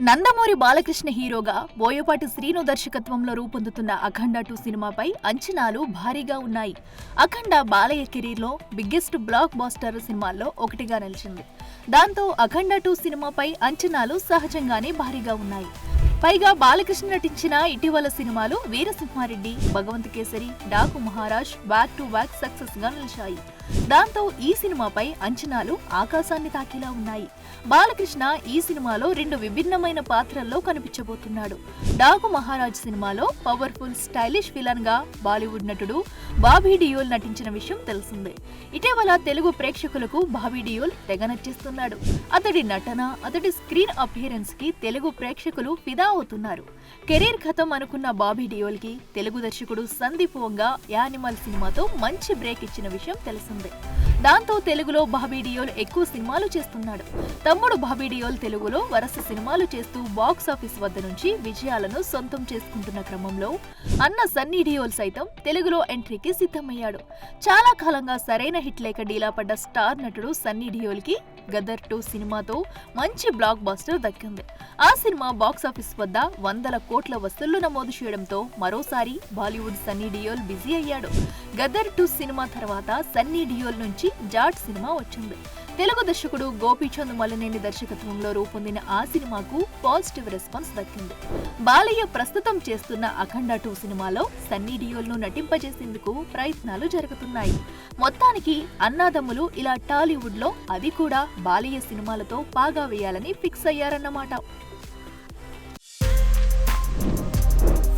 నందమూరి బాలకృష్ణ హీరోగా బోయపాటి శ్రీను దర్శకత్వంలో రూపొందుతున్న అఖండ 2 సినిమాపై అంచనాలు భారీగా ఉన్నాయి. అఖండ బాలయ్య కెరీర్లో బిగ్గెస్ట్ బ్లాక్ బాస్టర్ సినిమాల్లో ఒకటిగా నిలిచింది. దాంతో అఖండ 2 సినిమాపై అంచనాలు సహజంగానే భారీగా ఉన్నాయి. పైగా బాలకృష్ణ నటించిన ఇటీవల సినిమాలు Veera Simha Reddy, Bhagavanth Kesari, Daaku Maharaaj back to back success గా నిలిచాయి. దాంతో ఈ సినిమాపై అంచనాలు ఆకాశాన్ని తాకేలా ఉన్నాయి. బాలకృష్ణ ఈ సినిమాలో 2 విభిన్నమైన పాత్రల్లో కనిపించబోతున్నాడు. డాకు మహారాజ్ సినిమాలో పవర్ఫుల్ స్టైలిష్ విలన్ గా బాలీవుడ్ నటుడు బాబీ డియోల్ నటించిన విషయం తెలిసిందే. ఇటీవల తెలుగు ప్రేక్షకులకు బాబీ డియోల్ తెగ నచ్చిస్తున్నాడు. అతడి నటన, అతడి స్క్రీన్ అపియరెన్స్ కి తెలుగు ప్రేక్షకులు ఫిదా అవుతున్నారు. కెరీర్ ఖతం అనుకున్న బాబీ డియోల్ కి తెలుగు దర్శకుడు సందీప్ వంగా యానిమల్ సినిమాతో మంచి బ్రేక్ ఇచ్చిన విషయం తెలిసిందే. దాంతో తెలుగులో బాబీ డియోల్ ఎక్కువ సినిమాలు చేస్తున్నాడు. తమ్ముడు బాబీ డియోల్ తెలుగులో వరుస సినిమాలు చేస్తూ బాక్స్ ఆఫీస్ వద్ద నుంచి విజయాలను సొంతం చేసుకుంటున్న క్రమంలో అన్న సన్నీ డియోల్ సైతం తెలుగులో ఎంట్రీకి సిద్ధమయ్యాడు. చాలా కాలంగా సరైన హిట్ లేక డీలా పడ్డ స్టార్ నటుడు సన్నీ డియోల్ కి గదర్ 2 సినిమాతో మంచి బ్లాక్ బాస్టర్ దక్కింది. ఆ సినిమా బాక్స్ ఆఫీస్ వద్ద 100 కోట్ల వసూళ్లు నమోదు చేయడంతో మరోసారి బాలీవుడ్ సన్నీ డియోల్ బిజీ అయ్యాడు. గదర్ 2 సినిమా తర్వాత సన్నీ డియోల్ నుంచి జాట్ సినిమా వచ్చింది. తెలుగు దర్శకుడు గోపీచంద్ మలినేని దర్శకత్వంలో రూపొందిన ఆ సినిమాకు పాజిటివ్ రెస్పాన్స్ దక్కింది. బాలయ్య ప్రస్తుతం చేస్తున్న అఖండ 2 సినిమాలో సన్నీ డియోల్ ను నటింపజేసేందుకు ప్రయత్నాలు జరుగుతున్నాయి. మొత్తానికి అన్నాదమ్ములు ఇలా టాలీవుడ్ లో, అది కూడా బాలయ్య సినిమాలతో పాగా వేయాలని fix అయ్యారన్నమాట.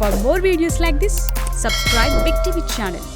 For more videos like this, subscribe Big TV channel.